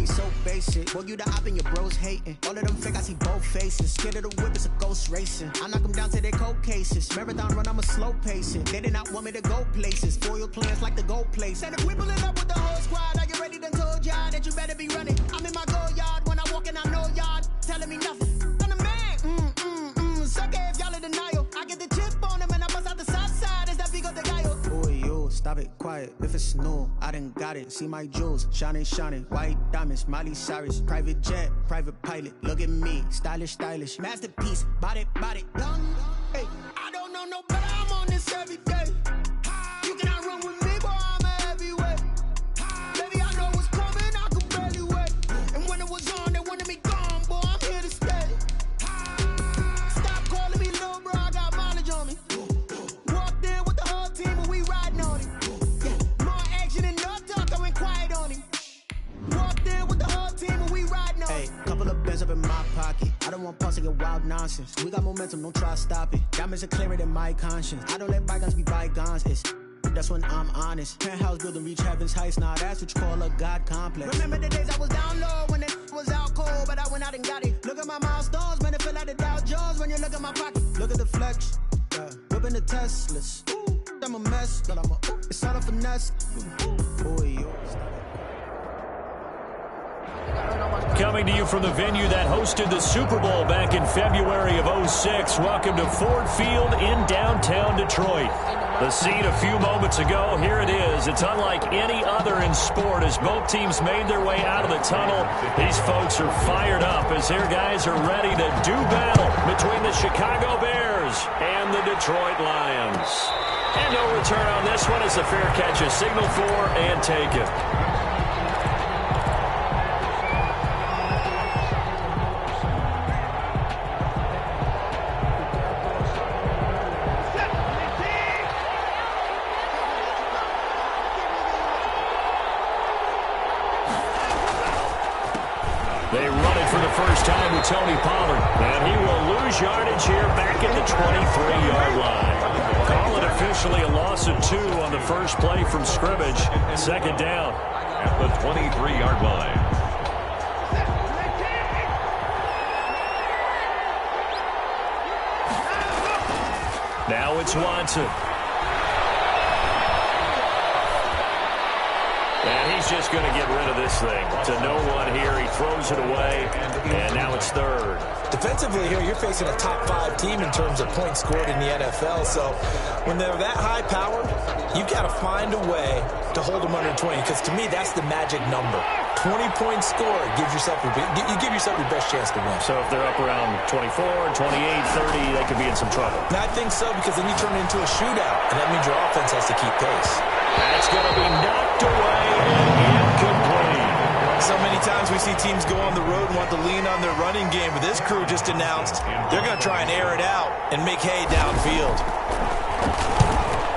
so basic. Boy, you the op and your bros hating. All of them fake, I see both faces. Scared of the whip, it's a ghost racing. I knock them down to their cold cases. Marathon run, I'm a slow pacing. They did not want me to go places. Foil plans like the gold place. And if we pulling up with the whole squad, are you ready? Done told y'all that you better be running. I'm in my go yard when I walk in, I know y'all telling me nothing. I'm the man. Sucker if y'all in denial. I get the chip on him and I bust out the south side. Is that Vigo de Gallo? Boy, yo, stop it, quiet. If it's new, I done got it. See my jewels, shining. White diamonds, Miley Cyrus. Private jet, private pilot. Look at me, stylish. Masterpiece, body, young. Hey, I don't know no better. I'm on this every day. You cannot run with me, boy. I'm a heavyweight. Baby, I know what's coming. I could barely wait. And when it was on, they wanted me gone, boy. I'm here to stay. Stop calling me little bro. I got mileage on me. Walked in with the whole team, and we riding on it. Yeah, more action and no talk. I went quiet on him. Walked in with the whole team and we riding on. Hey, couple of bands up in my pocket. I don't want pause to get wild nonsense. We got momentum, don't try to stop it. Diamonds are clearer than my conscience. I don't let bygones be bygones. That's when I'm honest. Penthouse building, reach heaven's heights. Nah, that's what you call a God complex. Remember the days I was down low when it was out cold, but I went out and got it. Look at my milestones, man, it feel like the Dow Jones when you look at my pocket. Look at the flex, whipping the Teslas. I'm a mess, but it's all a finesse. Boy, yo, Coming to you from the venue that hosted the Super Bowl back in February of '06. Welcome to Ford Field in downtown Detroit. The scene a few moments ago, here it is. It's unlike any other in sport as both teams made their way out of the tunnel. These folks are fired up as their guys are ready to do battle between the Chicago Bears and the Detroit Lions. And no return on this one as the fair catch is signaled for and taken. They run it for the first time with Tony Pollard. And he will lose yardage here back at the 23-yard line. Call it officially a loss of 2 on the first play from scrimmage. Second down at the 23-yard line. Now it's Watson. And he's just going to get rid of this thing. To no one here. He throws it away. And now it's third. Defensively here, you're facing a top-5 team in terms of points scored in the NFL. So when they're that high-powered, you've got to find a way to hold them under 20. Because to me, that's the magic number. 20 points scored gives yourself you give yourself your best chance to win. So if they're up around 24, 28, 30, they could be in some trouble. And I think so, because then you turn it into a shootout, and that means your offense has to keep pace. That's going to be knocked away and incomplete. So many times we see teams go on the road and want to lean on their running game, but this crew just announced they're going to try and air it out and make hay downfield.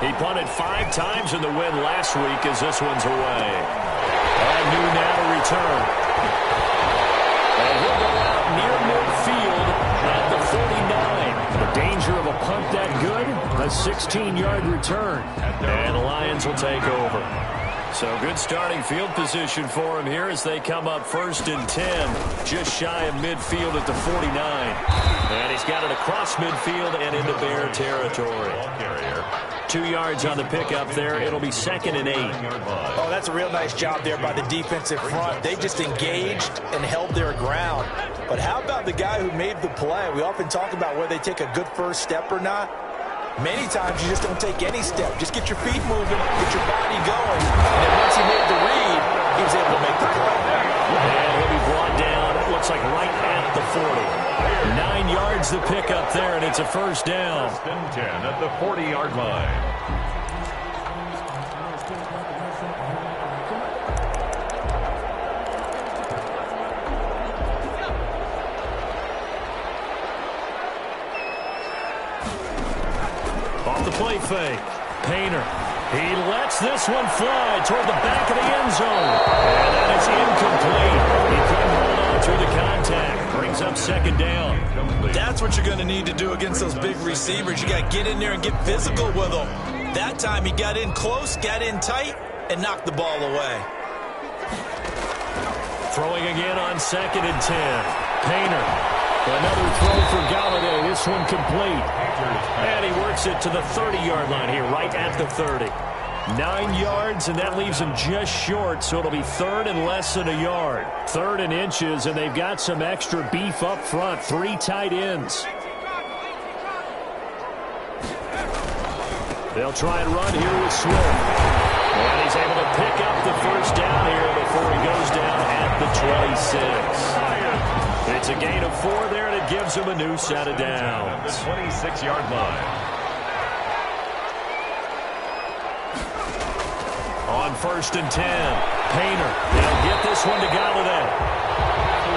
He punted 5 times in the win last week as this one's away. Agnew now to return. And he'll go out near midfield at the 49. The danger of a punt that good, a 16-yard return. And the Lions will take over. So good starting field position for him here as they come up 1st and 10. Just shy of midfield at the 49. And he's got it across midfield and into Bear territory. 2 yards on the pickup there. It'll be 2nd and 8. Oh, that's a real nice job there by the defensive front. They just engaged and held their ground. But how about the guy who made the play? We often talk about whether they take a good first step or not. Many times you just don't take any step. Just get your feet moving, get your body going. And then once he made the read, he was able to make the play. And he'll be brought down, it looks like right at the 40. 9 yards the pickup there, and it's a first down. 10 at the 40-yard line. Off the play fake. Painter. He lets this one fly toward the back of the end zone. And that is incomplete. He couldn't hold on through the contact. Brings up 2nd down. That's what you're going to need to do against those big receivers. You got to get in there and get physical with them. That time he got in close, got in tight, and knocked the ball away. Throwing again on 2nd and 10. Painter. Another throw for Galladay. This one complete. And he works it to the 30-yard line here, right at the 30. 9 yards, and that leaves him just short, so it'll be 3rd and less than a yard. 3rd and inches, and they've got some extra beef up front. 3 tight ends. They'll try and run here with Swift. And he's able to pick up the first down here before he goes down at the 26. It's a gain of 4 there, and it gives him a new set of downs. The 26-yard line. On 1st and 10, Painter. They'll get this one to Galladay.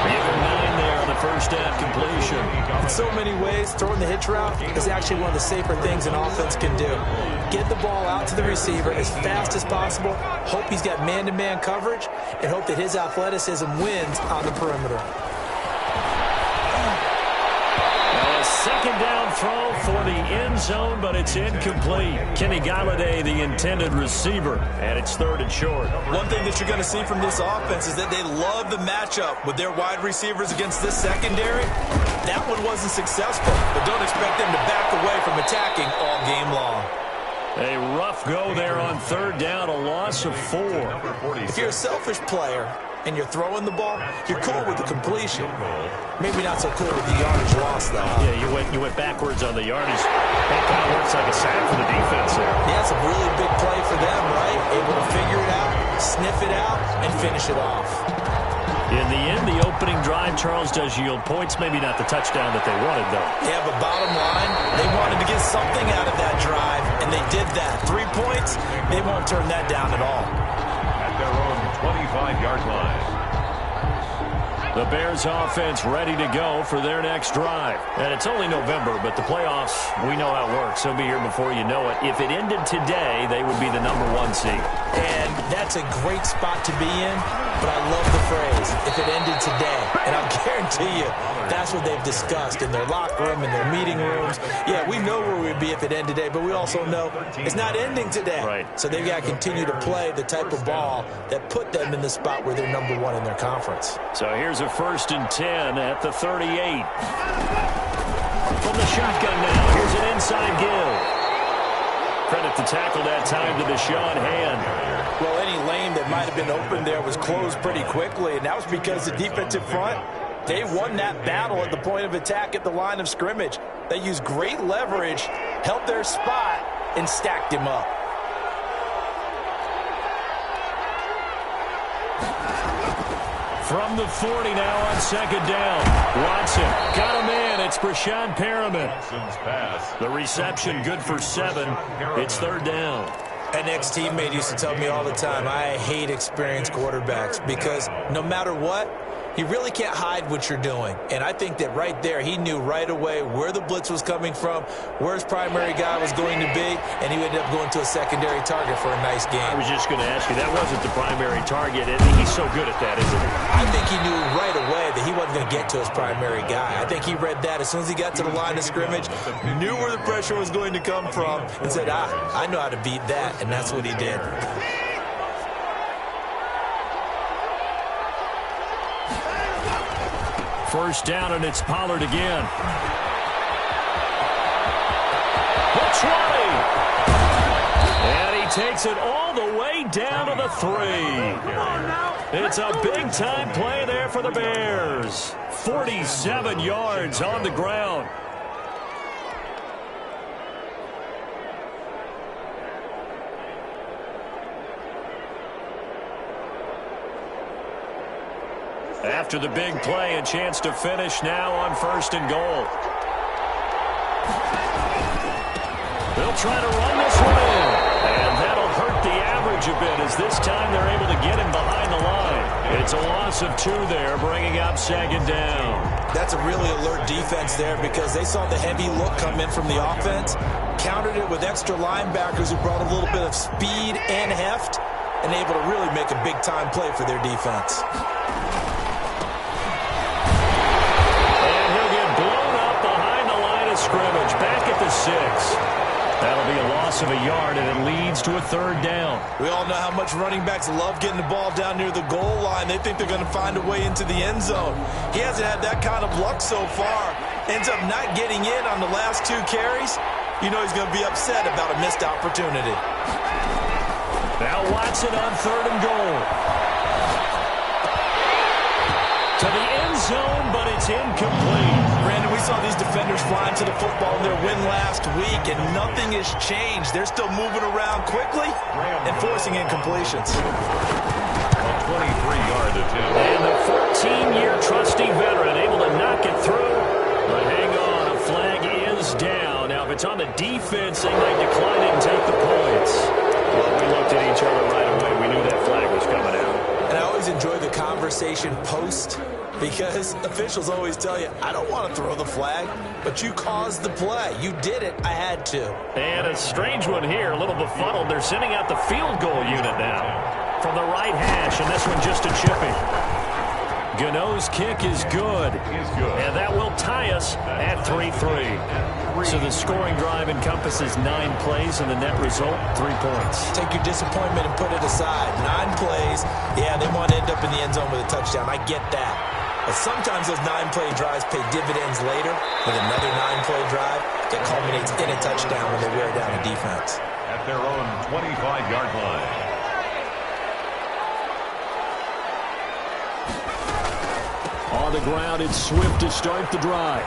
Give him 9 there on the first down completion. In so many ways, throwing the hitch route is actually one of the safer things an offense can do. Get the ball out to the receiver as fast as possible, hope he's got man-to-man coverage, and hope that his athleticism wins on the perimeter. Second down throw for the end zone, but it's incomplete. Kenny Galladay, the intended receiver, and it's 3rd and short. One thing that you're going to see from this offense is that they love the matchup with their wide receivers against this secondary. That one wasn't successful, but don't expect them to back away from attacking all game long. A rough go there on 3rd down, a loss of 4. If you're a selfish player and you're throwing the ball, you're cool with the completion. Maybe not so cool with the yardage loss, though. Yeah, you went backwards on the yardage. That kind of works like a sack for the defense there. Yeah, it's a really big play for them, right? Able to figure it out, sniff it out, and finish it off. In the end, the opening drive, Charles, does yield points. Maybe not the touchdown that they wanted, though. Yeah, but bottom line, they wanted to get something out of that drive, and they did that. 3 points, they won't turn that down at all. At their own 25-yard line. The Bears offense ready to go for their next drive. And it's only November, but the playoffs, we know how it works. They'll be here before you know it. If it ended today, they would be the number 1 seed. And that's a great spot to be in, but I love the phrase, if it ended today. And I'll guarantee you, that's what they've discussed in their locker room, in their meeting rooms. Yeah, we know where we'd be if it ended today, but we also know it's not ending today. Right. So they've got to continue to play the type of ball that put them in the spot where they're number 1 in their conference. So here's a 1st and 10 at the 38. From the shotgun now, here's an inside give. Credit the tackle that time to Deshaun Hand. Well, any lane that might have been open there was closed pretty quickly, and that was because the defensive front, they won that battle at the point of attack at the line of scrimmage. They used great leverage, held their spot, and stacked him up. From the 40 now on 2nd down. Watson got a man. It's Brashad Perriman. The reception good for 7. It's 3rd down. An ex-teammate used to tell me all the time, I hate experienced quarterbacks because no matter what, you really can't hide what you're doing. And I think that right there, he knew right away where the blitz was coming from, where his primary guy was going to be, and he ended up going to a secondary target for a nice game. I was just going to ask you, that wasn't the primary target, and he's so good at that, isn't he? I think he knew right away that he wasn't going to get to his primary guy. I think he read that as soon as he got to the line of scrimmage, knew where the pressure was going to come from, and said, I know how to beat that, and that's what he did. First down, and it's Pollard again. The 20. And he takes it all the way down to the 3. It's a big-time play there for the Bears. 47 yards on the ground. After the big play, a chance to finish now on 1st and goal. They'll try to run this one in. And that'll hurt the average a bit as this time they're able to get him behind the line. It's a loss of 2 there, bringing up 2nd down. That's a really alert defense there because they saw the heavy look come in from the offense, countered it with extra linebackers who brought a little bit of speed and heft, and able to really make a big-time play for their defense. Scrimmage back at the 6. That'll be a loss of a yard, and it leads to a third down. We all know how much running backs love getting the ball down near the goal line. They think they're going to find a way into the end zone. He hasn't had that kind of luck so far. Ends up not getting in on the last 2 carries. You know he's going to be upset about a missed opportunity. Now Watson on 3rd and goal. To the end zone, but it's incomplete. Brandon, we saw these defenders flying to the football in their win last week, and nothing has changed. They're still moving around quickly and forcing incompletions. A 23-yard attempt. And the 14-year trusty veteran able to knock it through. But hang on, a flag is down. Now, if it's on the defense, they might decline it and take the points. Well, we looked at each other right away. We knew that flag was coming out. And I always enjoy the conversation post, because officials always tell you, I don't want to throw the flag, but you caused the play. You did it. I had to. And a strange one here, a little befuddled. They're sending out the field goal unit now from the right hash, and this one just a chipping. Gano's kick is good, and that will tie us at 3-3. So the scoring drive encompasses 9 plays, and the net result, 3 points. Take your disappointment and put it aside. 9 plays, yeah, they want to end up in the end zone with a touchdown. I get that. But sometimes those 9-play drives pay dividends later with another 9-play drive that culminates in a touchdown when they wear down a defense. At their own 25-yard line. On the ground, it's Swift to start the drive.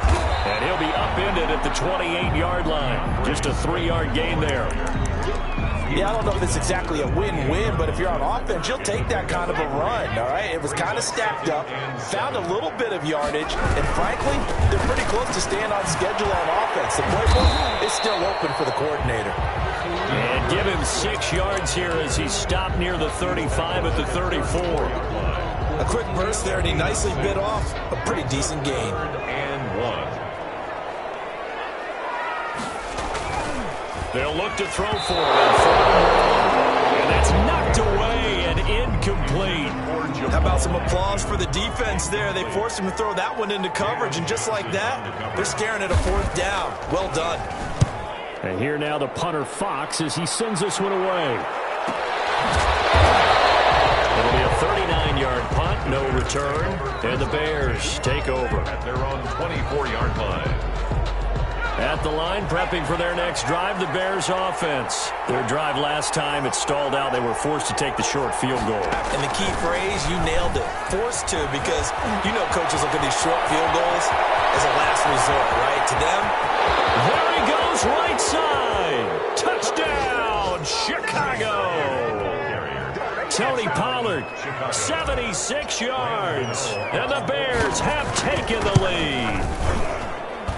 And he'll be upended at the 28-yard line. Just a 3-yard gain there. Yeah, I don't know if it's exactly a win-win, but if you're on offense, you'll take that kind of a run, all right? It was kind of stacked up, found a little bit of yardage, and frankly, they're pretty close to staying on schedule on offense. The playbook is still open for the coordinator. And give him 6 yards here as he stopped near the 35 at the 34. A quick burst there, and he nicely bit off a pretty decent gain. And 1. They'll look to throw for it. And that's knocked away and incomplete. How about some applause for the defense there? They forced him to throw that one into coverage, and just like that, they're staring at a 4th down. Well done. And here now the punter Fox as he sends this one away. It'll be a 39-yard punt, no return, and the Bears take over. At their own 24-yard line. At the line, prepping for their next drive, the Bears offense. Their drive last time, it stalled out. They were forced to take the short field goal. And the key phrase, you nailed it. Forced to, because you know coaches look at these short field goals as a last resort, right? To them. There he goes, right side. Touchdown, Chicago. Tony Pollard, 76 yards. And the Bears have taken the lead.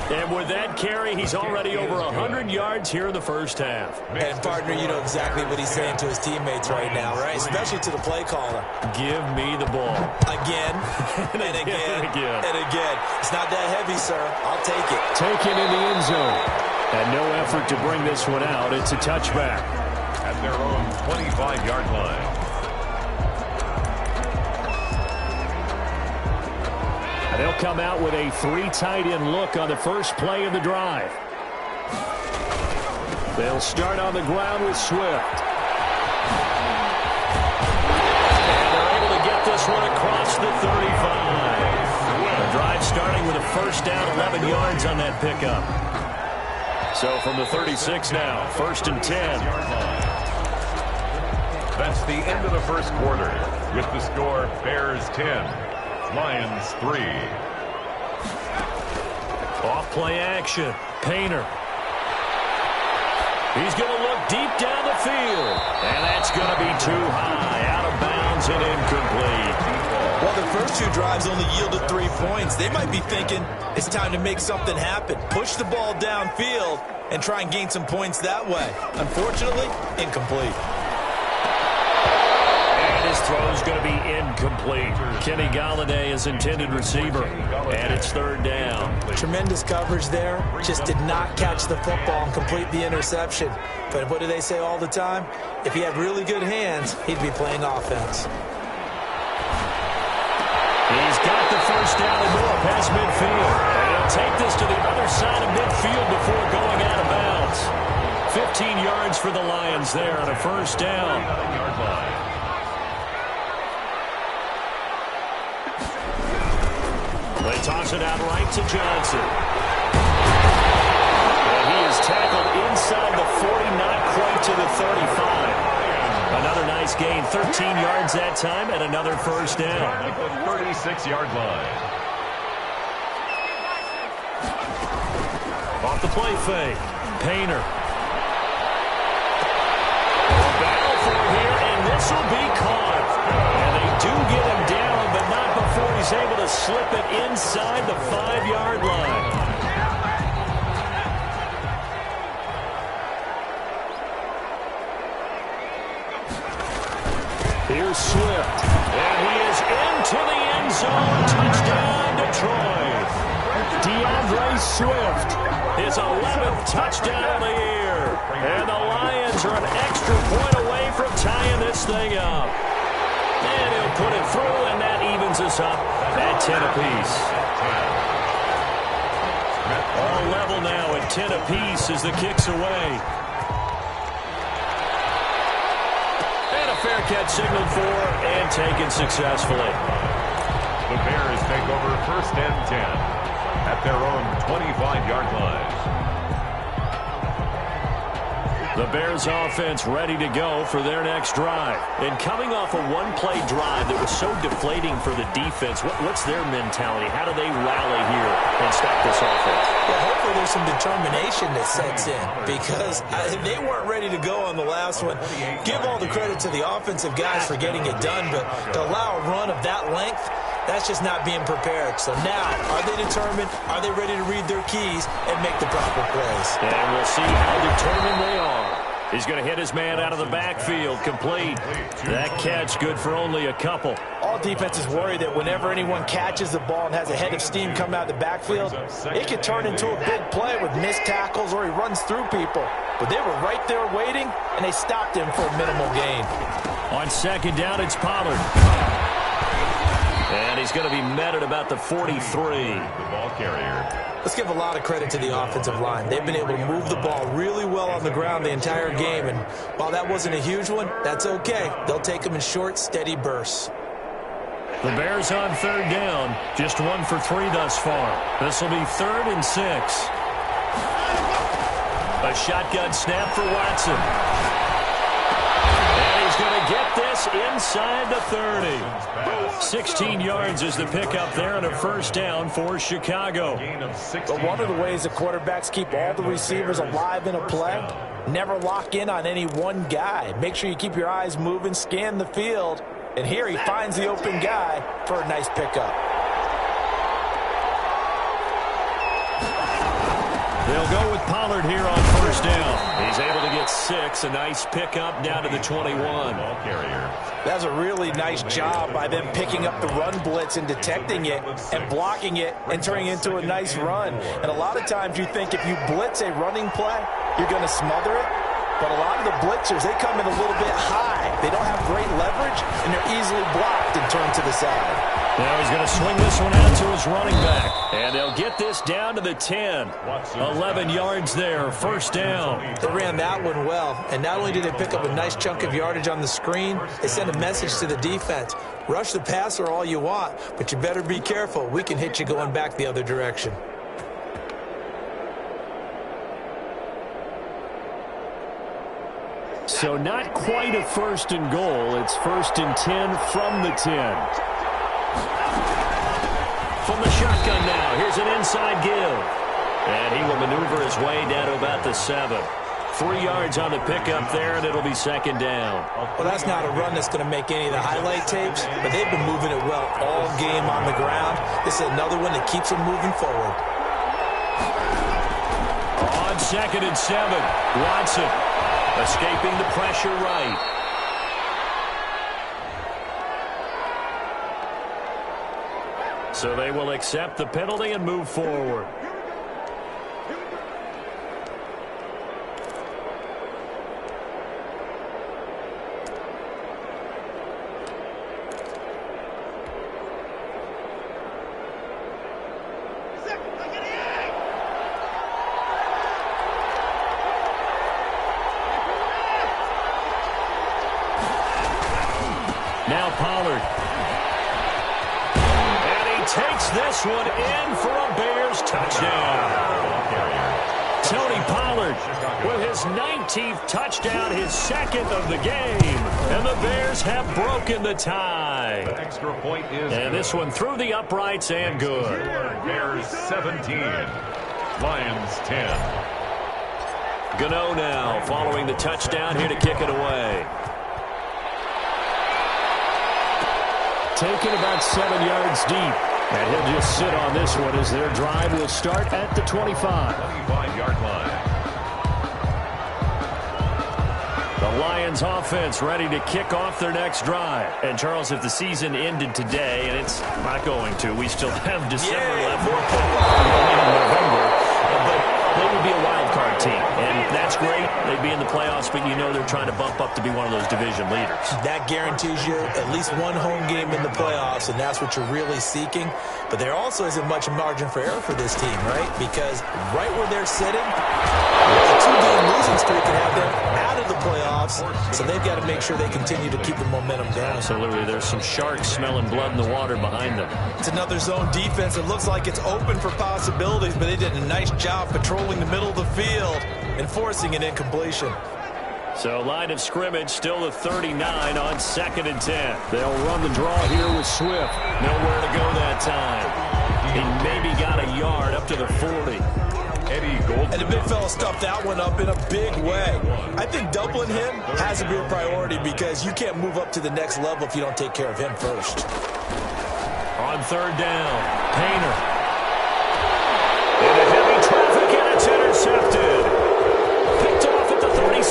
And with that carry, he's already over 100 yards here in the first half. And, partner, you know exactly what he's saying to his teammates right now, right? Especially to the play caller. Give me the ball. Again, and again, and again. and again. It's not that heavy, sir. I'll take it. Taken in the end zone. And no effort to bring this one out. It's a touchback. At their own 25-yard line. They'll come out with a 3 tight end look on the first play of the drive. They'll start on the ground with Swift. And they're able to get this one across the 35. The drive starting with a first down, 11 yards on that pickup. So from the 36 now, 1st and 10. That's the end of the first quarter with the score Bears 10. Lions 3. Off play action. Painter. He's going to look deep down the field. And that's going to be too high. Out of bounds and incomplete. Well, the first 2 drives only yielded 3 points. They might be thinking it's time to make something happen. Push the ball downfield and try and gain some points that way. Unfortunately, incomplete. His throw is going to be incomplete. Kenny Golladay is intended receiver, and it's 3rd down. Tremendous coverage there. Just did not catch the football and complete the interception. But what do they say all the time? If he had really good hands, he'd be playing offense. He's got the first down and more past midfield. And he'll take this to the other side of midfield before going out of bounds. yards for the Lions there on a first down. They toss it out right to Johnson. And he is tackled inside the 40, not quite to the 35. Another nice gain, 13 yards that time, and another first down. At the 36-yard line. Off the play fake. Painter. A battle for here, and this will be caught. And they do get him down, but not before he's able to slip it inside the 5-yard line. Here's Swift, and he is into the end zone. Touchdown, Detroit. DeAndre Swift, his 11th touchdown of the year. And the Lions are an extra point away from tying this thing up. And he'll put it through, and that evens us up at 10 apiece. All level now at 10 apiece as the kick's away. Fair catch signaled for and taken successfully. The Bears take over 1st and 10 at their own 25-yard line. The Bears offense ready to go for their next drive. And coming off a one-play drive that was so deflating for the defense, what's their mentality? How do they rally here and stop this offense? Well, hopefully there's some determination that sets in because they weren't ready to go on the last one. Give all the credit to the offensive guys for getting it done, but to allow a run of that length, that's just not being prepared. So now, are they determined? Are they ready to read their keys and make the proper plays? And we'll see how determined they are. He's going to hit his man out of the backfield, complete. That catch good for only a couple. All defenses worry that whenever anyone catches the ball and has a head of steam come out of the backfield, it could turn into a big play with missed tackles or he runs through people. But they were right there waiting, and they stopped him for a minimal gain. On second down, it's Pollard. And he's going to be met at about the 43. The ball carrier. Let's give a lot of credit to the offensive line. They've been able to move the ball really well on the ground the entire game. And while that wasn't a huge one, that's okay. They'll take them in short, steady bursts. The Bears on third down. Just 1 for 3 thus far. This will be 3rd and 6. A shotgun snap for Watson. And he's going to get this inside the 30. 16 yards is the pickup there on a first down for Chicago. But one of the ways the quarterbacks keep all the receivers alive in a play, never lock in on any one guy. Make sure you keep your eyes moving, scan the field, and here he finds the open guy for a nice pickup. They'll go with Pollard here on first down. He's able to get 6. A nice pickup down to the 21. Ball carrier. That's a really nice job by them picking up the run blitz and detecting it and blocking it and turning it into a nice run. And a lot of times you think if you blitz a running play, you're going to smother it. But a lot of the blitzers, they come in a little bit high. They don't have great leverage, and they're easily blocked and turned to the side. Now he's going to swing this one out to his running back. And they'll get this down to the 10. 11 yards there, first down. They ran that one well. And not only did they pick up a nice chunk of yardage on the screen, they sent a message to the defense. Rush the passer all you want, but you better be careful. We can hit you going back the other direction. So not quite a 1st and goal. It's 1st and 10 from the 10. From the shotgun now, here's an inside give. And he will maneuver his way down to about the 7. 3 yards on the pickup there, and it'll be second down. Well, that's not a run that's going to make any of the highlight tapes, but they've been moving it well all game on the ground. This is another one that keeps them moving forward. On 2nd and 7, Watson escaping the pressure right. So they will accept the penalty and move forward. takes this one in for a Bears touchdown. Tony Pollard with his 19th touchdown, his second of the game. And the Bears have broken the tie. The extra point is and this one through the uprights and good. Bears 17, Lions 10. Gano now following the touchdown here to kick it away. Taken about 7 yards deep. And he'll just sit on this one as their drive will start at the 25. 25-yard line. The Lions offense ready to kick off their next drive. And Charles, if the season ended today, and it's not going to, we still have December left. More football in November. But they would be a wild card team. And that's great. They'd be in the playoffs, but you know they're trying to bump up to be one of those division leaders. That guarantees you at least one home game in the playoffs, and that's what you're really seeking. But there also isn't much margin for error for this team, right? Because right where they're sitting, a 2-game losing streak can have them out of the playoffs, so they've got to make sure they continue to keep the momentum going. Absolutely. There's some sharks smelling blood in the water behind them. It's another zone defense. It looks like it's open for possibilities, but they did a nice job patrolling the middle of the field and forcing an incompletion. So line of scrimmage still the 39 on 2nd and 10. They'll run the draw here with Swift. Nowhere to go that time. He maybe got a yard up to the 40. Eddie Gold. And the big fella stuffed that one up in a big way. I think doubling him has to be a priority because you can't move up to the next level if you don't take care of him first. On 3rd down, Painter. Into heavy traffic, and it's intercepted. Picked off at the 36.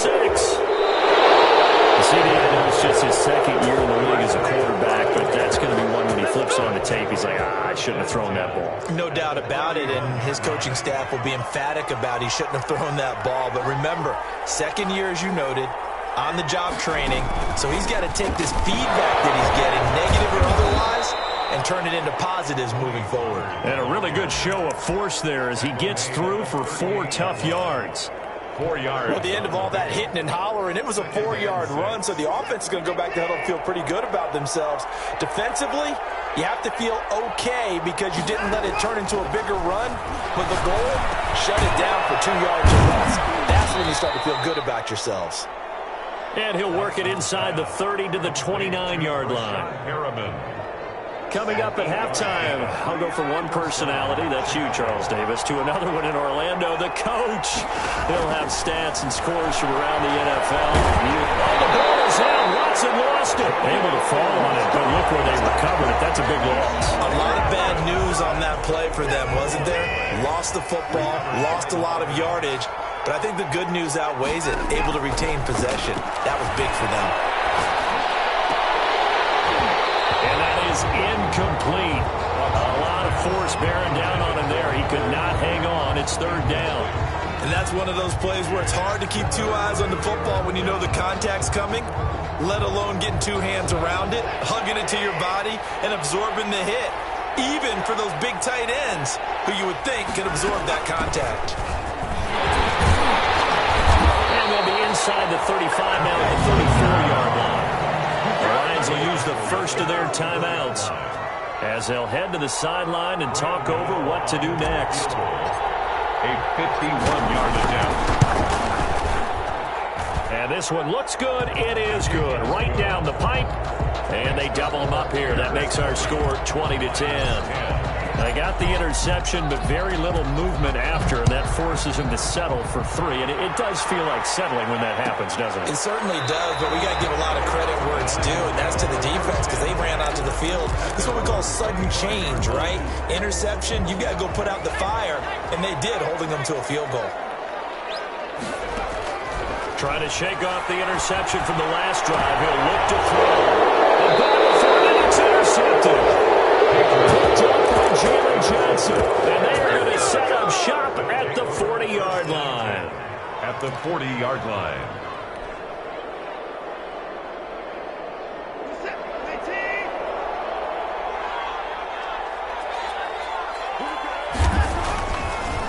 CD, I know it's just his 2nd year in the league as a quarterback, but that's going to be one when he flips on the tape. He's like, I shouldn't have thrown that ball. No doubt about it, and his coaching staff will be emphatic about he shouldn't have thrown that ball. But remember, 2nd year, as you noted, on-the-job training, so he's got to take this feedback that he's getting, negative or otherwise, and turn it into positives moving forward. And a really good show of force there as he gets through for 4 tough yards. 4 yards. Well, at the end of all that hitting and hollering, it was a 4-yard run, so the offense is going to go back to huddle and feel pretty good about themselves. Defensively, you have to feel okay because you didn't let it turn into a bigger run, but the goal, shut it down for 2 yards or less. That's when you start to feel good about yourselves. And he'll work it inside the 30 to the 29-yard line. Harriman. Coming up at halftime, I'll go from one personality, that's you, Charles Davis, to another one in Orlando, the coach. He'll have stats and scores from around the NFL. The ball is in. Watson lost it. Able to fall on it, but look where they recovered it. That's a big loss. A lot of bad news on that play for them, wasn't there? Lost the football, lost a lot of yardage, but I think the good news outweighs it. Able to retain possession. That was big for them. And that is incomplete. A lot of force bearing down on him there. He could not hang on. It's 3rd down. And that's one of those plays where it's hard to keep 2 eyes on the football when you know the contact's coming, let alone getting 2 hands around it, hugging it to your body, and absorbing the hit, even for those big tight ends who you would think could absorb that contact. And they'll be inside the 35 now at the 34-yard line. The Lions will use the first of their timeouts as they'll head to the sideline and talk over what to do next. A 51-yard attempt. And this one looks good. It is good. Right down the pipe. And they double them up here. That makes our score 20-10. They got the interception, but very little movement after, and that forces him to settle for 3. And it does feel like settling when that happens, doesn't it? It certainly does, but we got to give a lot of credit where it's due, and that's to the defense because they ran out to the field. This is what we call sudden change, right? Interception, you got to go put out the fire, and they did, holding them to a field goal. Trying to shake off the interception from the last drive. He'll look to throw. The battle for it, it's intercepted. Picked up by Jalen Johnson. And they are going to set up shop at the 40-yard line. At the 40-yard line.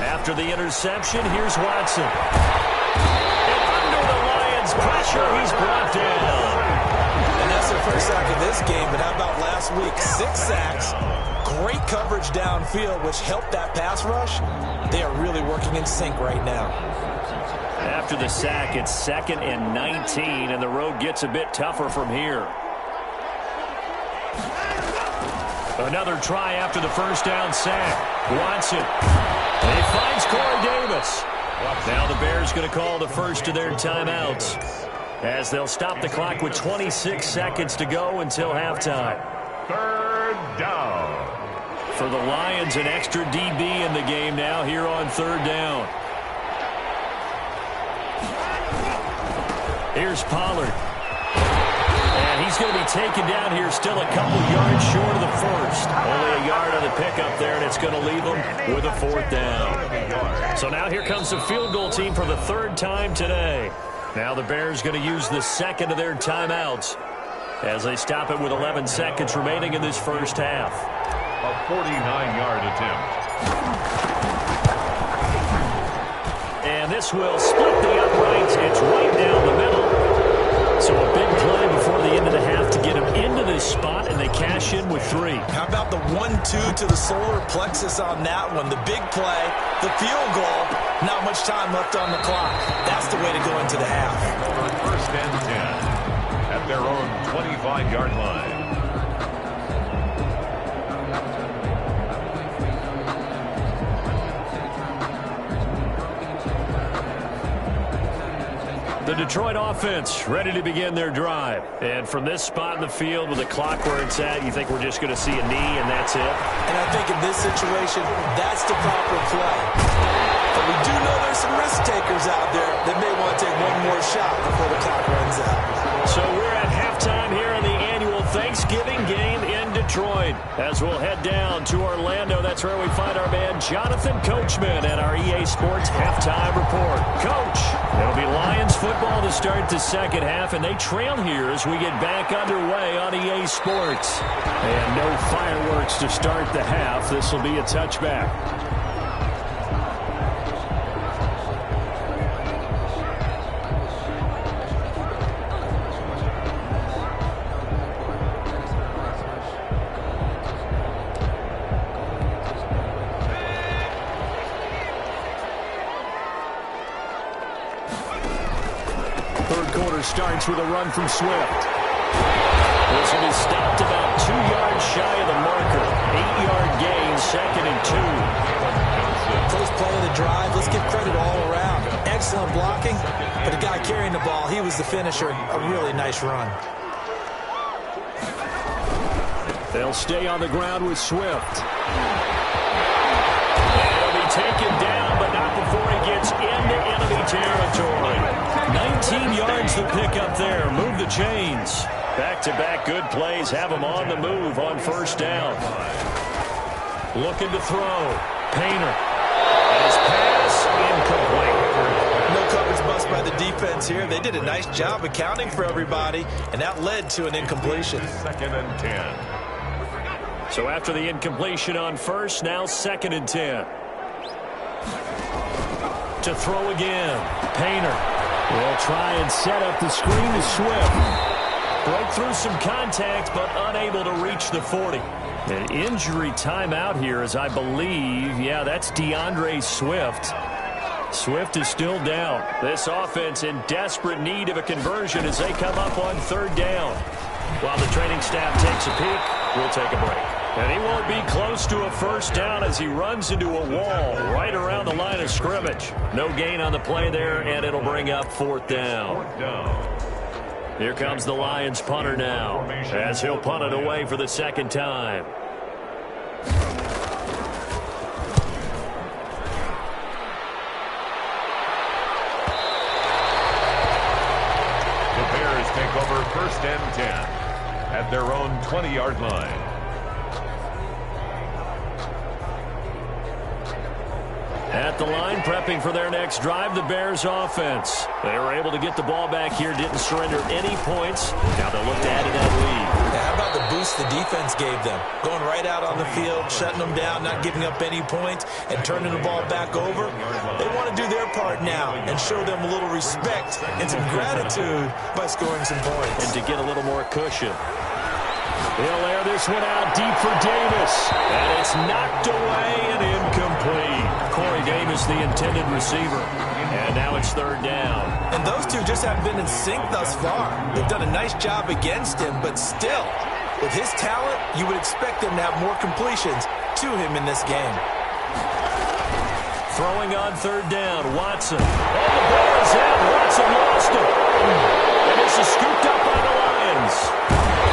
After the interception, here's Watson. And under the Lions' pressure, he's brought down. And that's their first sack of this game, but how about last week? 6 sacks, Great coverage downfield, which helped that pass rush. They are really working in sync right now. After the sack, it's 2nd and 19, and the road gets a bit tougher from here. Another try after the first down sack. Watson. And he finds Corey Davis. Now the Bears going to call the first of their timeouts, as they'll stop the clock with 26 seconds to go until halftime. 3rd down. For the Lions, an extra DB in the game now here on 3rd down. Here's Pollard. And he's going to be taken down here, still a couple yards short of the first. Only a yard on the pickup there, and it's going to leave them with a 4th down. So now here comes the field goal team for the 3rd time today. Now the Bears going to use the 2nd of their timeouts as they stop it with 11 seconds remaining in this first half. A 49-yard attempt. And this will split the uprights. It's right down the middle. So a big play before the end of the half to get him into this spot, and they cash in with 3. How about the 1-2 to the solar plexus on that one? The big play, the field goal, not much time left on the clock. That's the way to go into the half. 1st and 10 at their own 25-yard line. The Detroit offense ready to begin their drive. And from this spot in the field with the clock where it's at, you think we're just going to see a knee and that's it? And I think in this situation, that's the proper play. But we do know there's some risk takers out there that may want to take one more shot before the clock runs out. So we're at halftime here in the annual Thanksgiving game in Detroit. As we'll head down to Orlando, that's where we find our man Jonathan Coachman at our EA Sports Halftime Report. Coach, it'll be Lions football to start the second half, and they trail here as we get back underway on EA Sports. And no fireworks to start the half. This will be a touchback. Starts with a run from Swift. This will be stopped about 2 yards shy of the marker. 8-yard gain, 2nd and 2. First play of the drive, let's give credit all around. Excellent blocking, but the guy carrying the ball, he was the finisher. A really nice run. They'll stay on the ground with Swift. And he'll be taken down, but not before he gets into enemy territory. 19 yards to pick up there. Move the chains. Back-to-back good plays have him on the move on 1st down. Looking to throw. Painter. And his pass incomplete. No coverage bust by the defense here. They did a nice job accounting for everybody, and that led to an incompletion. 2nd and 10. So after the incompletion on 1st, now 2nd and 10. To throw again. Painter. Will try and set up the screen to Swift. Broke through some contact, but unable to reach the 40. An injury timeout here, as I believe, yeah, that's DeAndre Swift. Swift is still down. This offense in desperate need of a conversion as they come up on 3rd down. While the training staff takes a peek, we'll take a break. And he won't be close to a 1st down as he runs into a wall right around the line of scrimmage. No gain on the play there, and it'll bring up 4th down. Here comes the Lions punter now, as he'll punt it away for the 2nd time. The Bears take over 1st and 10 at their own 20-yard line. At the line, prepping for their next drive, the Bears offense. They were able to get the ball back here, didn't surrender any points. Now they'll look to add to that lead. Yeah, how about the boost the defense gave them? Going right out on the field, shutting them down, not giving up any points, and turning the ball back over. They want to do their part now and show them a little respect and some gratitude by scoring some points. And to get a little more cushion. He'll air this one out deep for Davis. And it's knocked away and incomplete. Corey Davis, the intended receiver. And now it's third down. And those two just haven't been in sync thus far. They've done a nice job against him, but still, with his talent, you would expect him to have more completions to him in this game. Throwing on third down, Watson. And the ball is out. Watson lost it. And this is scooped up by the Lions.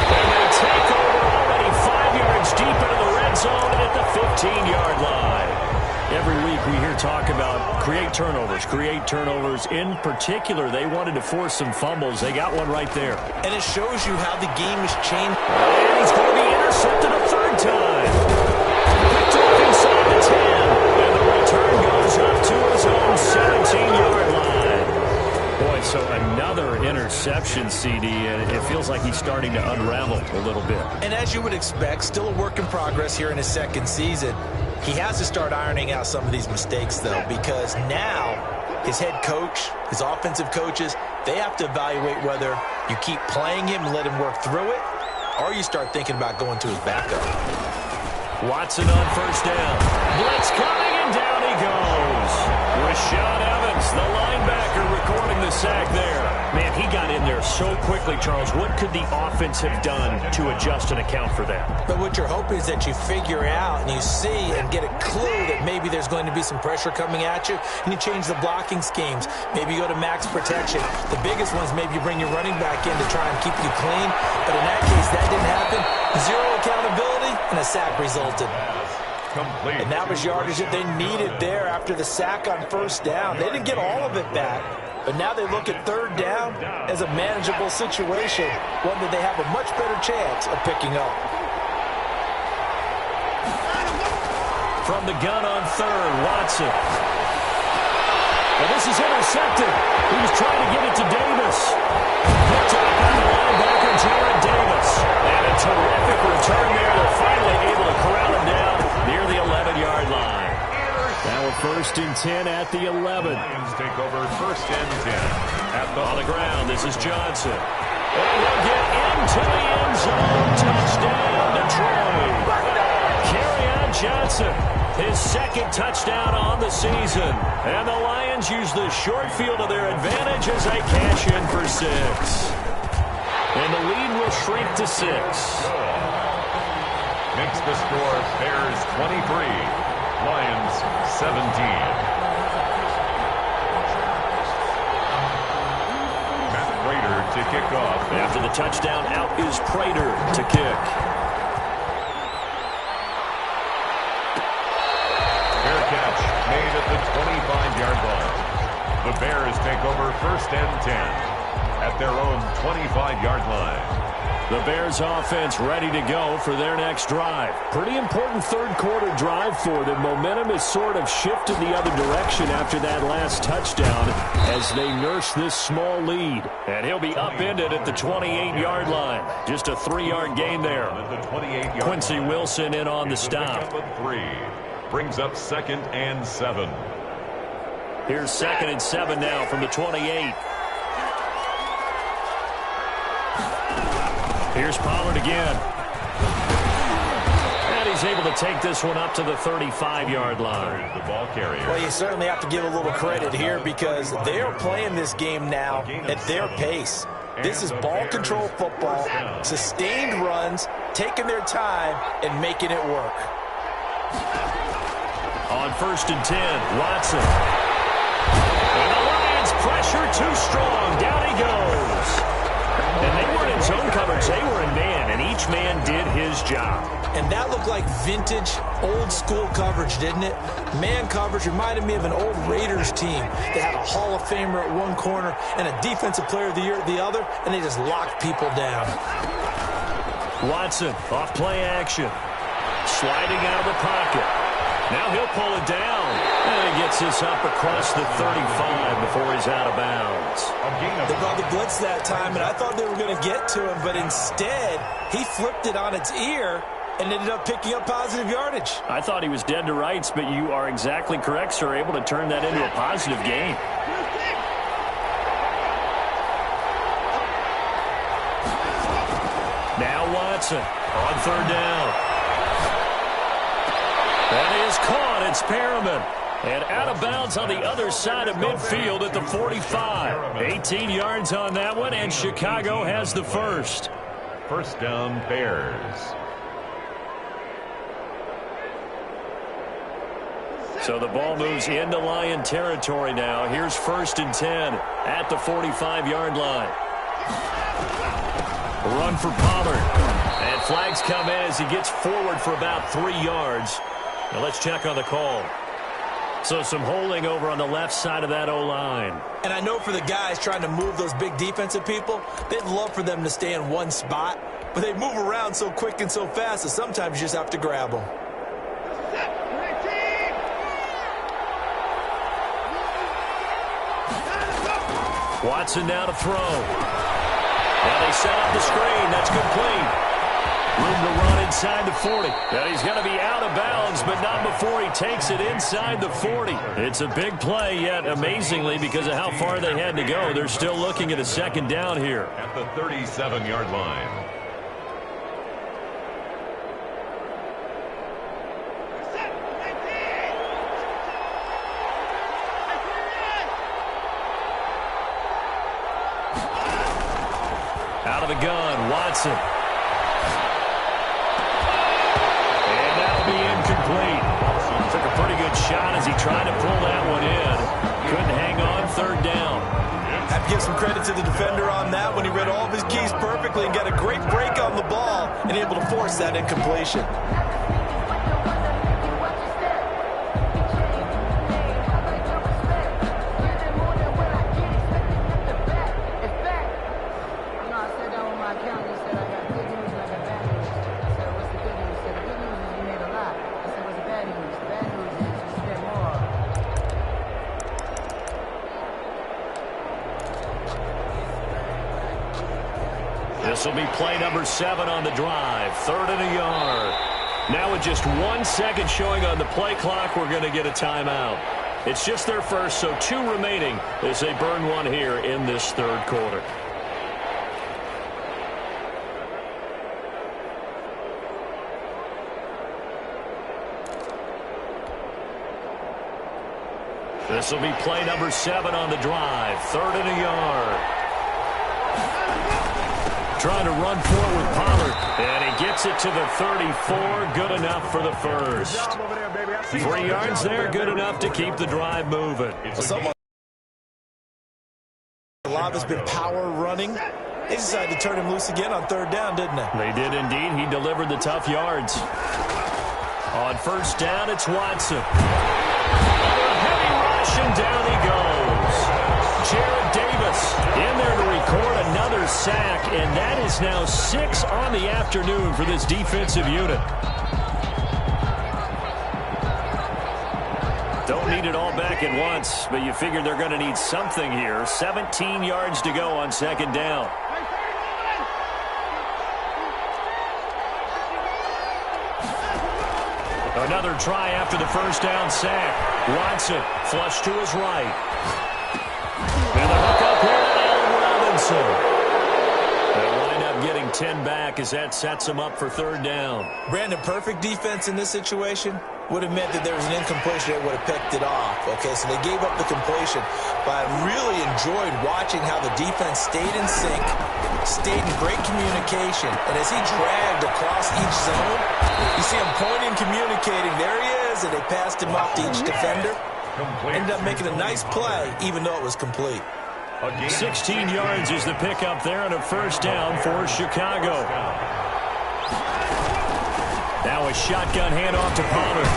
And they take over already 5 yards deep into the red zone at the 15-yard line. Every week we hear talk about create turnovers. In particular, they wanted to force some fumbles. They got one right there. And it shows you how the game has changed. And he's going to be intercepted a third time. Picked up inside the 10. And the return goes up to his own 17-yard line. Boy, so another interception, CD, and it feels like he's starting to unravel a little bit. And as you would expect, still a work in progress here in his second season. He has to start ironing out some of these mistakes, though, because now his head coach, his offensive coaches, they have to evaluate whether you keep playing him and let him work through it, or you start thinking about going to his backup. Watson on first down. Blitz coming, and down he goes. Rashaan Evans, the linebacker, recording the sack there. Man, he got in there so quickly, Charles. What could the offense have done to adjust and account for that? But what you're hoping is that you figure out and you see and get a clue that maybe there's going to be some pressure coming at you, and you change the blocking schemes. Maybe you go to max protection. The biggest ones, maybe you bring your running back in to try and keep you clean. But in that case, that didn't happen. Zero accountability, and a sack resulted. Complete. And that was yardage that they needed there after the sack on first down. They didn't get all of it back, but now they look at third down as a manageable situation, one that they have a much better chance of picking up. From the gun on third, Watson. And this is intercepted. He was trying to get it to Davis. Picked up by the linebacker, Jarrad Davis. And a terrific return there. They're finally able to corral him down near the 11-yard line. Now a 1st and 10 at the 11. Lions take over 1st and 10. On the ground, this is Johnson. And he'll get into the end zone. Touchdown, Detroit. Kerryon Johnson, his second touchdown on the season. And the Lions use the short field to their advantage as they cash in for 6. And the lead will shrink to 6. Makes the score Bears 23, Lions 17. Matt Prater to kick off. After the touchdown, out is Prater to kick. Fair catch made at the 25-yard line. The Bears take over 1st and 10 at their own 25-yard line. The Bears offense ready to go for their next drive. Pretty important third quarter drive for them. Momentum has sort of shifted the other direction after that last touchdown as they nurse this small lead. And he'll be upended at the 28-yard line. Just a 3-yard gain there. Quincy Wilson in on the stop. 3 brings up 2nd and 7. Here's 2nd and 7 now from the 28. Here's Pollard again. And he's able to take this one up to the 35-yard line. The ball carrier. Well, you certainly have to give a little credit here because they're playing this game now at their pace. This is ball control football, sustained runs, taking their time, and making it work. On 1st and 10, Watson. And the Lions pressure too strong. Down he goes. And they weren't in zone coverage. They were in man, and each man did his job. And that looked like vintage, old-school coverage, didn't it? Man coverage reminded me of an old Raiders team. They had a Hall of Famer at one corner and a Defensive Player of the Year at the other, and they just locked people down. Watson, off play action. Sliding out of the pocket. Now he'll pull it down. And he gets this up across the 35 before he's out of bounds. They brought the blitz that time, and I thought they were going to get to him, but instead, he flipped it on its ear and ended up picking up positive yardage. I thought he was dead to rights, but you are exactly correct, sir. Able to turn that into a positive gain. Now Watson on third down. That is caught. It's Perriman. And out of bounds on the other side of midfield at the 45. 18 yards on that one, and Chicago has the first. First down, Bears. So the ball moves into Lion territory now. Here's 1st and 10 at the 45-yard line. Run for Pollard. And flags come in as he gets forward for about 3 yards. Now let's check on the call. So some holding over on the left side of that O-line. And I know for the guys trying to move those big defensive people, they'd love for them to stay in one spot. But they move around so quick and so fast that sometimes you just have to grab them. Watson now to throw. Now they set up the screen. That's complete. Room to run inside the 40. And he's going to be out of bounds, but not before he takes it inside the 40. It's a big play, yet amazingly, because of how far they had to go, they're still looking at a 2nd down here. At the 37-yard line. Out of the gun, Watson. And that'll be incomplete. Took a pretty good shot as he tried to pull that one in. Couldn't hang on, 3rd down. I have to give some credit to the defender on that when he read all of his keys perfectly and got a great break on the ball and able to force that incompletion. This will be play number 7 on the drive. 3rd and a yard. Now with just 1 second showing on the play clock, we're going to get a timeout. It's just their first, so 2 remaining as they burn one here in this 3rd quarter. This will be play number 7 on the drive. 3rd and a yard. Trying to run forward with Pollard. And he gets it to the 34. Good enough for the first. 3 yards there. Good enough to keep the drive moving. A lot has been power running. They decided to turn him loose again on 3rd down, didn't they? They did indeed. He delivered the tough yards. On 1st down, it's Watson. A heavy rush, and down he goes. Jarrad Davis in there to record another sack, and that is now 6 on the afternoon for this defensive unit. Don't need it all back at once, but you figure they're going to need something here. 17 yards to go on 2nd down. Another try after the 1st down sack. Watson flush to his right. And the hook up here to Allen Robinson. They'll wind up getting 10 back as that sets them up for 3rd down. Brandon, perfect defense in this situation would have meant that there was an incompletion that would have picked it off. Okay, so they gave up the completion. But I really enjoyed watching how the defense stayed in sync, stayed in great communication. And as he dragged across each zone, you see him pointing, communicating. There he is, and they passed him off to each defender. Ended up making a nice play, even though it was complete. 16 yards is the pickup there and a 1st down for Chicago. Now a shotgun handoff to Pollard.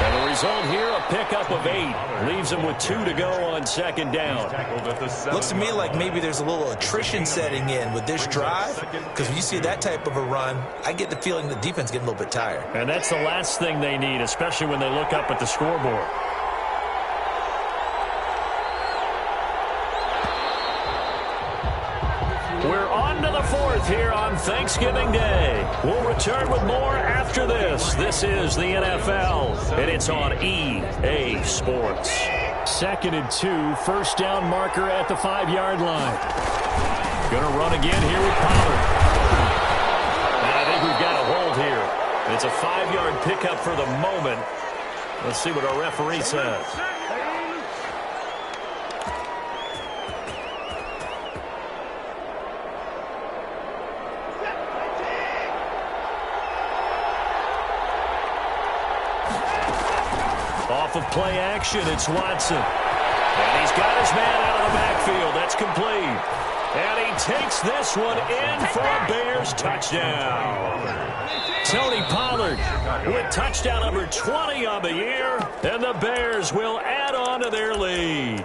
And the result here, a pickup of 8. Leaves him with 2 to go on 2nd down. Looks to me like maybe there's a little attrition setting in with this drive, because when you see that type of a run, I get the feeling the defense getting a little bit tired. And that's the last thing they need, especially when they look up at the scoreboard. We're on to the 4th here on Thanksgiving Day. We'll return with more after this. This is the NFL, and it's on EA Sports. 2nd and 2, 1st down marker at the 5-yard line. Going to run again here with Pollard. It's a 5-yard pickup for the moment. Let's see what our referee says. Off of play action, it's Watson. And he's got his man out of the backfield. That's complete. And he takes this one in for a Bears touchdown. Tony Pollard with touchdown number 20 on the year. And the Bears will add on to their lead.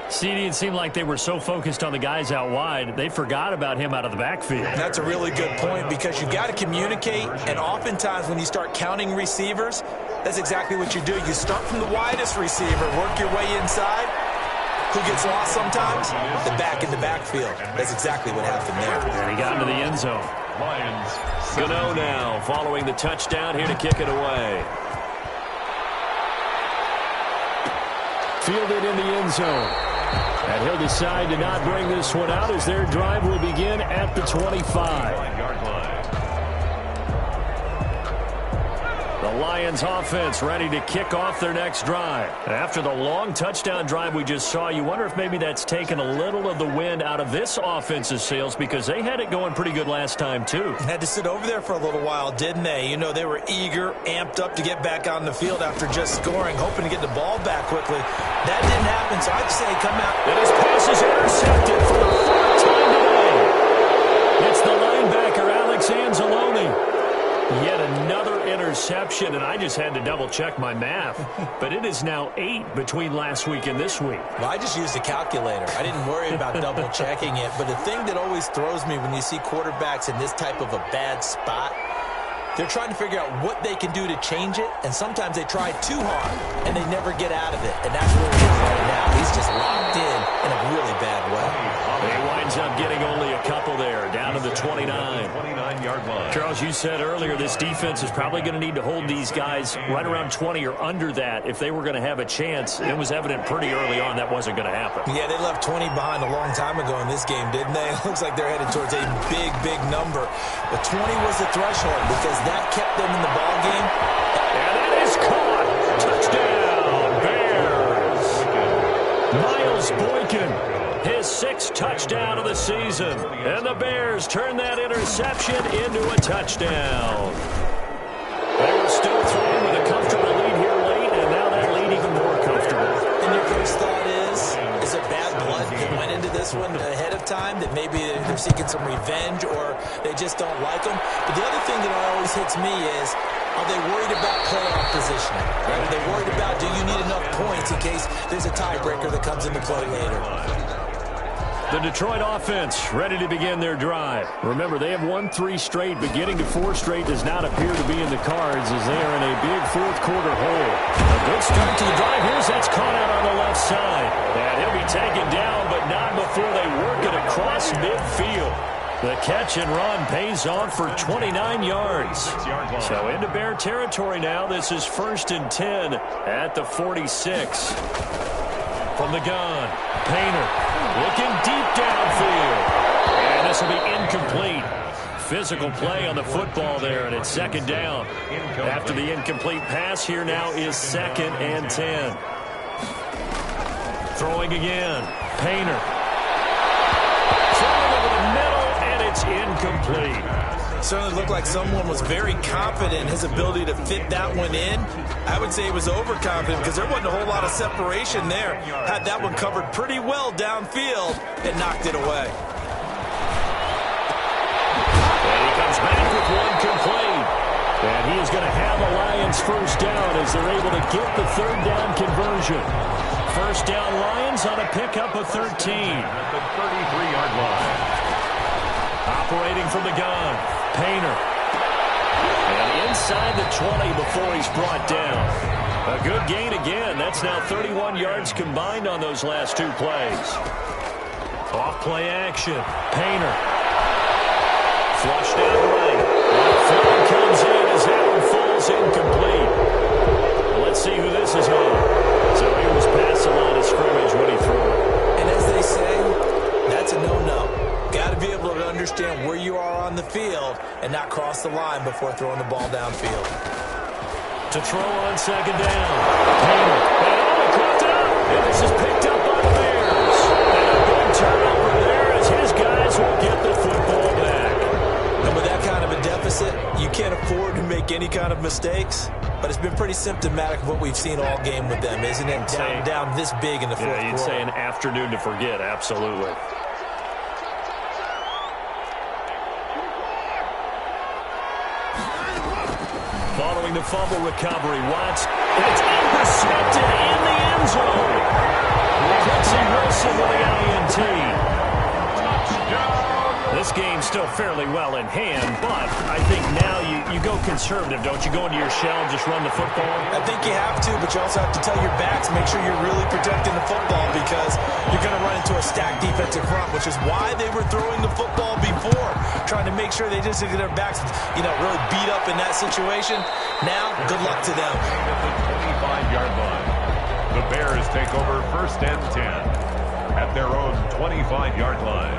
CD, it seemed like they were so focused on the guys out wide, they forgot about him out of the backfield. That's a really good point because you've got to communicate, and oftentimes when you start counting receivers, that's exactly what you do. You start from the widest receiver, work your way inside. Who gets lost sometimes? The back in the backfield. That's exactly what happened there. And he got into the end zone. Gano now following the touchdown here to kick it away. Fielded in the end zone. And he'll decide to not bring this one out as their drive will begin at the 25-yard line. The Lions offense ready to kick off their next drive. After the long touchdown drive we just saw, you wonder if maybe that's taken a little of the wind out of this offense's sails because they had it going pretty good last time too. Had to sit over there for a little while, didn't they? You know, they were eager, amped up to get back on the field after just scoring, hoping to get the ball back quickly. That didn't happen, so I'd say come out. And his pass is intercepted for the fourth time today. It's the linebacker, Alex Anzalone. Yet another interception, and I just had to double-check my math. But it is now 8 between last week and this week. Well, I just used a calculator. I didn't worry about double-checking it. But the thing that always throws me when you see quarterbacks in this type of a bad spot, they're trying to figure out what they can do to change it, and sometimes they try too hard, and they never get out of it. And that's where he is right now. He's just locked in a really bad way. He winds up getting only a couple there, down to the 29-yard line. Charles, you said earlier this defense is probably going to need to hold these guys right around 20 or under that if they were going to have a chance. It was evident pretty early on that wasn't going to happen. Yeah, they left 20 behind a long time ago in this game, didn't they? It looks like they're headed towards a big, big number. But 20 was the threshold because that kept them in the ball game. And that is caught. Touchdown, Bears. Miles Boykin, his 6th touchdown of the season. And the Bears turn that interception into a touchdown. They were still throwing with a comfortable lead here late, and now that lead even more comfortable. And your first thought is it bad blood that went into this one ahead of time, that maybe they're seeking some revenge or they just don't like them? But the other thing that always hits me is, are they worried about playoff positioning? Right? Are they worried about, do you need enough points in case there's a tiebreaker that comes into play later? The Detroit offense ready to begin their drive. Remember, they have won 3 straight, but getting to 4 straight does not appear to be in the cards as they are in a big fourth-quarter hole. A good start to the drive. That's caught out on the left side. And he'll be taken down, but not before they work it across midfield. The catch and run pays off for 29 yards. So into Bear territory now. This is 1st and 10 at the 46. From the gun, Painter looking deep downfield. And this will be incomplete. Physical play on the football there, and it's 2nd down. After the incomplete pass, here now is 2nd and 10. Throwing again, Painter. Throwing over the middle, and it's incomplete. Certainly looked like someone was very confident in his ability to fit that one in. I would say he was overconfident because there wasn't a whole lot of separation there. Had that one covered pretty well downfield and knocked it away. And he comes back with one complete. And he is going to have the Lions first down as they're able to get the 3rd down conversion. First down Lions on a pickup of 13. At the 33-yard line. Operating from the gun, Painter. And inside the 20 before he's brought down. A good gain again. That's now 31 yards combined on those last 2 plays. Off play action, Painter. Flushed out right. Throw comes in as that one falls incomplete. Well, let's see who this is on. So he was past the line of scrimmage when he threw it. And as they say, that's a no-no. Got to be able to understand where you are on the field and not cross the line before throwing the ball downfield. To throw on second down. Hamer. And he caught it up. And this is picked up by the Bears. And a big turnover there as his guys will get the football back. And with that kind of a deficit, you can't afford to make any kind of mistakes. But it's been pretty symptomatic of what we've seen all game with them, isn't it? Down this big in the fourth quarter. Yeah, you'd say an afternoon to forget, absolutely. Following the fumble recovery, Watts, and it's intercepted in the end zone. Quincy Wilson with the INT. This game's still fairly well in hand, but I think now you go conservative, don't you? Go into your shell and just run the football? I think you have to, but you also have to tell your backs, make sure you're really protecting the football because you're going to run into a stacked defensive front, which is why they were throwing the football before, trying to make sure they just get their backs, really beat up in that situation. Now, good luck to them. At the 25-yard line, the Bears take over 1st and 10 at their own 25-yard line.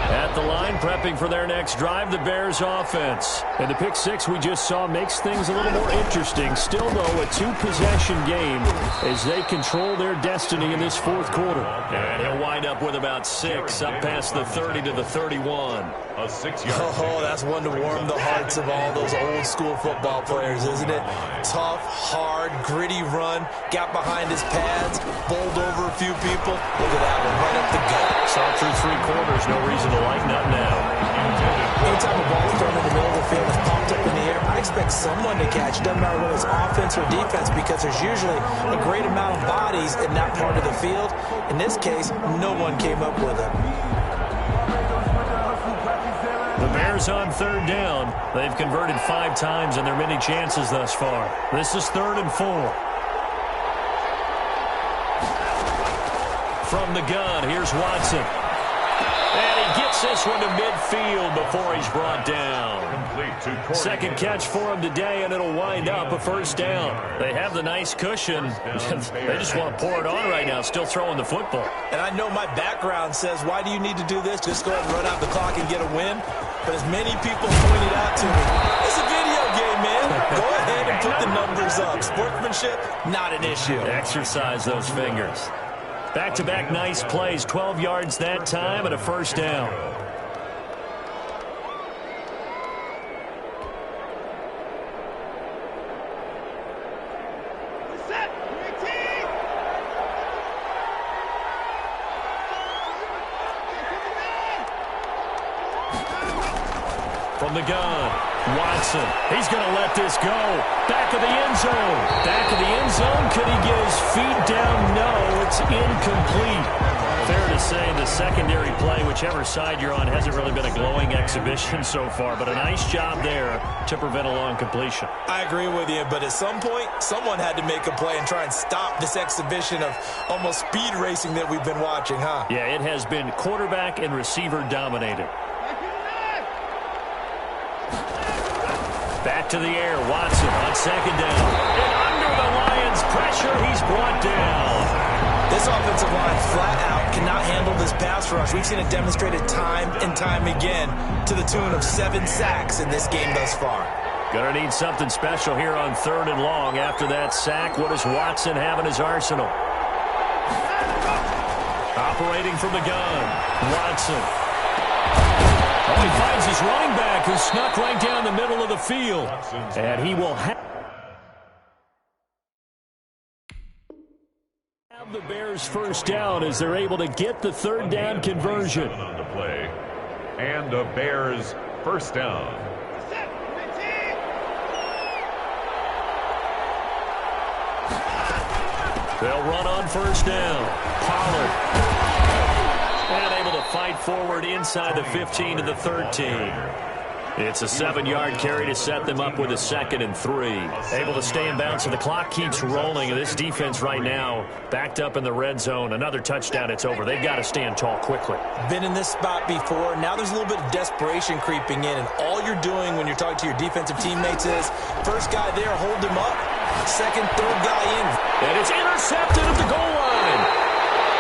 At the line, prepping for their next drive, the Bears offense. And the pick six we just saw makes things a little more interesting. Still, though, a two-possession game as they control their destiny in this fourth quarter. And he'll wind up with about 6, up past the 30 to the 31. A 6-yard. Oh, that's one to warm the hearts of all those old-school football players, isn't it? Tough, hard, gritty run. Got behind his pads, bowled over a few people. Look at that one, right up the gut. Saw through 3 quarters, no reason to lighten up now. Anytime a ball is thrown in the middle of the field, it's popped up in the air, I expect someone to catch. Doesn't matter whether it's offense or defense because there's usually a great amount of bodies in that part of the field. In this case, no one came up with it. The Bears on 3rd down. They've converted 5 times in their many chances thus far. This is 3rd and 4. From the gun, here's Watson. And he gets this one to midfield before he's brought down. Second catch for him today, and it'll wind up a 1st down. They have the nice cushion. They just want to pour it on right now, still throwing the football. And I know my background says, why do you need to do this? Just go ahead and run out the clock and get a win. But as many people pointed out to me, it's a video game, man. Go ahead and put the numbers up. Sportsmanship, not an issue. Exercise those fingers. Back-to-back nice plays, 12 yards that time and a 1st down. From the gun, Watson. He's going to let this go. Back of the end zone. Back of the end zone. Could he get his feet down? No, it's incomplete. Fair to say the secondary play, whichever side you're on, hasn't really been a glowing exhibition so far, but a nice job there to prevent a long completion. I agree with you, but at some point, someone had to make a play and try and stop this exhibition of almost speed racing that we've been watching, huh? Yeah, it has been quarterback and receiver dominated. Back to the air, Watson on 2nd down. And under the Lions' pressure, he's brought down. This offensive line flat out cannot handle this pass rush. We've seen it demonstrated time and time again to the tune of 7 sacks in this game thus far. Gonna need something special here on 3rd and long. After that sack, what does Watson have in his arsenal? Operating from the gun, Watson. Oh, he finds his running back who snuck right down the middle of the field. And he will have the Bears 1st down as they're able to get the 3rd down conversion. On the play. And the Bears 1st down. They'll run on 1st down. Pollard. And able to fight forward inside the 15 to the 13. It's a 7-yard carry to set them up with a 2nd and 3. Able to stay in bounds, and the clock keeps rolling. And this defense right now backed up in the red zone. Another touchdown, it's over. They've got to stand tall quickly. Been in this spot before. Now there's a little bit of desperation creeping in. And all you're doing when you're talking to your defensive teammates is, first guy there, hold him up. Second, third guy in. And it's intercepted at the goal line.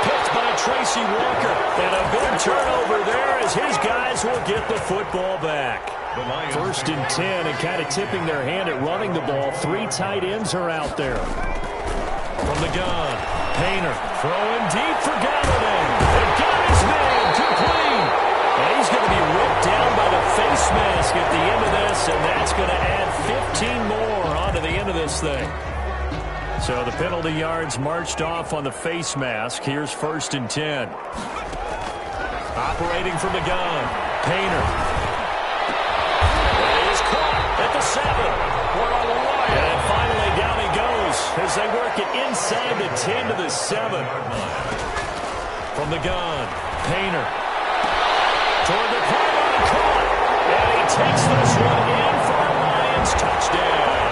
Picked by Trace Tracy Walker. And a big turnover there as his guys will get the football back. First and 10, and kind of tipping their hand at running the ball. 3 tight ends are out there. From the gun, Painter throwing deep for Galladay. They got his man complete. And he's going to be ripped down by the face mask at the end of this, and that's going to add 15 more onto the end of this thing. So the penalty yards marched off on the face mask. Here's first and 10. Operating from the gun, Painter. He's caught at the 7. We're on the line. And finally down he goes as they work it inside the 10 to the 7. From the gun, Painter. Toward the pylon, caught. And he takes this one in for a Lions touchdown.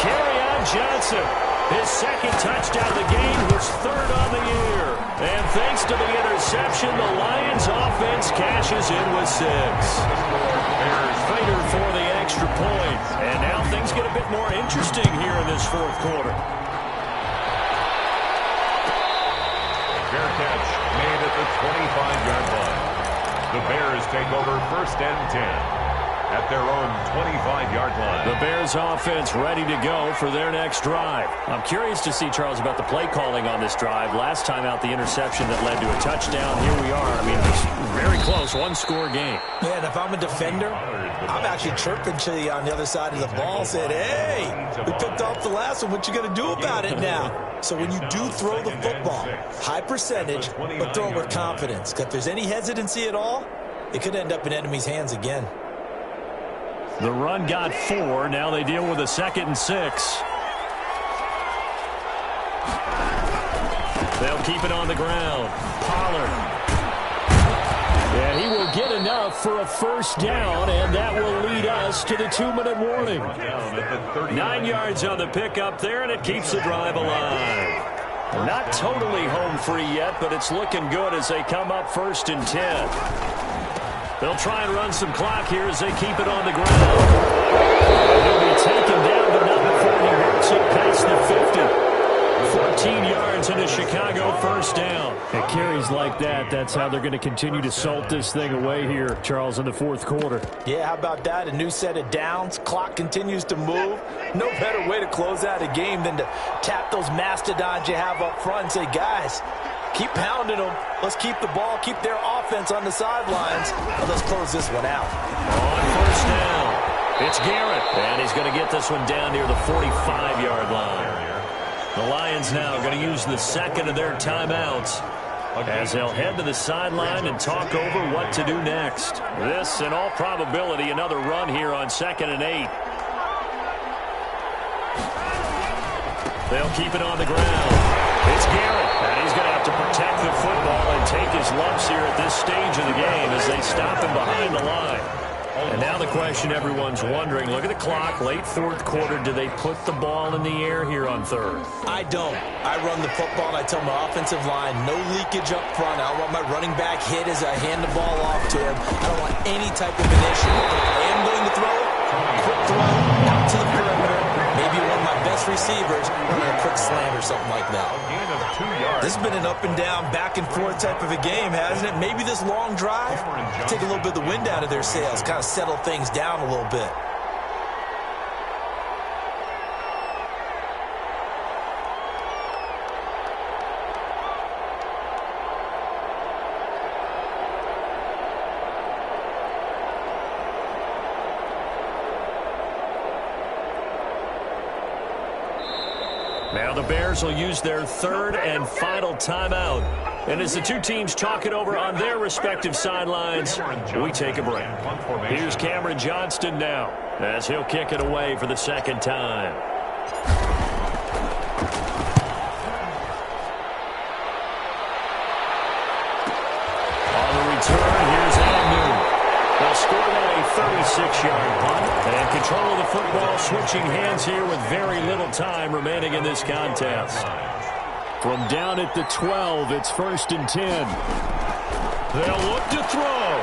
Kerryon Johnson, his second touchdown of the game, was 3rd on the year. And thanks to the interception, the Lions offense cashes in with 6. Fighter for the extra point. And now things get a bit more interesting here in this 4th quarter. Fair catch made at the 25-yard line. The Bears take over first and 10 at their own 25-yard line. The Bears offense ready to go for their next drive. I'm curious to see, Charles, about the play calling on this drive. Last time out, the interception that led to a touchdown. Here we are. I mean, it's very close, 1-score game. Yeah, and if I'm a defender, I'm actually chirping to you on the other side of the ball, saying, hey, we picked off the last one. What you going to do about it now? So when you do throw the football, high percentage, but throw it with confidence. Because if there's any hesitancy at all, it could end up in enemy's hands again. The run got 4. Now they deal with a 2nd and 6. They'll keep it on the ground. Pollard. And he will get enough for a first down, and that will lead us to the 2-minute warning. 9 yards on the pickup there, and it keeps the drive alive. Not totally home free yet, but it's looking good as they come up first and 10. They'll try and run some clock here as they keep it on the ground. He'll be taken down, but not before he works it past the 50. 14 yards and a Chicago first down. It carries like that. That's how they're going to continue to salt this thing away here, Charles, in the 4th quarter. Yeah, how about that? A new set of downs. Clock continues to move. No better way to close out a game than to tap those mastodons you have up front and say, guys, keep pounding them. Let's keep the ball, keep their offense on the sidelines, and let's close this one out. On first down, it's Garrett, and he's going to get this one down near the 45-yard line. The Lions now going to use the 2nd of their timeouts as they'll head to the sideline and talk over what to do next. This, in all probability, another run here on 2nd and 8. They'll keep it on the ground. It's Garrett, and he's going to have to protect the football and take his lumps here at this stage of the game as they stop him behind the line. And now the question everyone's wondering, look at the clock, late 4th quarter, do they put the ball in the air here on 3rd? I don't. I run the football, and I tell my offensive line, no leakage up front. I don't want my running back hit as I hand the ball off to him. I don't want any type of an issue. I am going to throw it, quick throw, out to the perimeter. Maybe one of my best receivers running a quick slant or something like that. This has been an up and down, back and forth type of a game, hasn't it? Maybe this long drive, take a little bit of the wind out of their sails, kind of settle things down a little bit. Now the Bears will use their 3rd and final timeout. And as the two teams talk it over on their respective sidelines, we take a break. Here's Cameron Johnston now as he'll kick it away for the 2nd time. On the return, here's Agnew. They'll score that a 36-yard punt. And control of the football switching hands here with very little time remaining in this contest. From down at the 12, it's 1st and 10. They'll look to throw.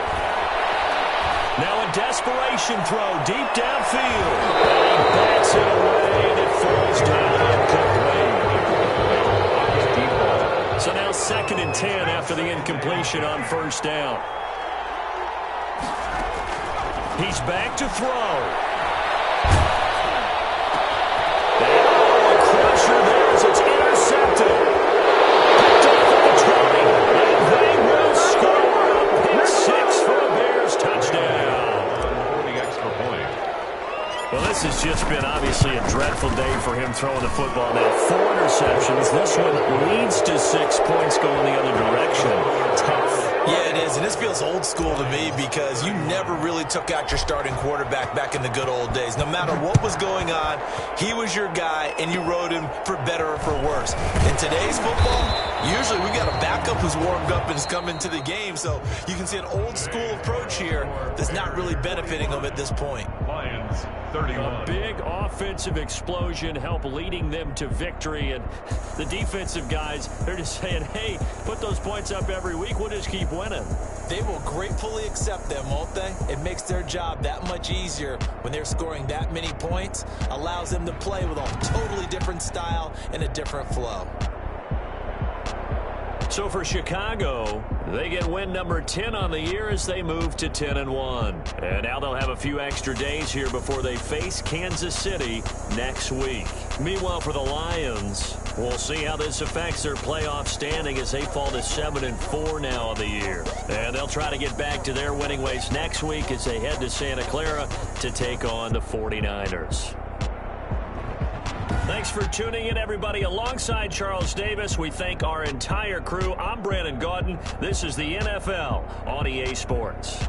Now a desperation throw deep downfield. And he backs it away and it falls down incomplete. So now 2nd and 10 after the incompletion on first down. He's back to throw. And a crusher there as it's intercepted. Picked off at the 20. And they will score a pick six for a Bears touchdown. The extra point. Well, this has just been obviously a dreadful day for him throwing the football. Now, 4 interceptions. This one leads to 6 points going the other direction. Tough. Yeah, it is, and this feels old school to me because you never really took out your starting quarterback back in the good old days. No matter what was going on, he was your guy, and you rode him for better or for worse. In today's football, usually we got a backup who's warmed up and is coming to the game, so you can see an old school approach here that's not really benefiting them at this point. Lions 31. A big offensive explosion helped leading them to victory, and the defensive guys, they're just saying, hey, put those points up every week, we'll just keep winning. They will gratefully accept them, won't they? It makes their job that much easier when they're scoring that many points, allows them to play with a totally different style and a different flow. So for Chicago, they get win number 10 on the year as they move to 10-1. And now they'll have a few extra days here before they face Kansas City next week. Meanwhile, for the Lions, we'll see how this affects their playoff standing as they fall to 7-4 now on the year. And they'll try to get back to their winning ways next week as they head to Santa Clara to take on the 49ers. Thanks for tuning in, everybody. Alongside Charles Davis, we thank our entire crew. I'm Brandon Gaudin. This is the NFL on EA Sports.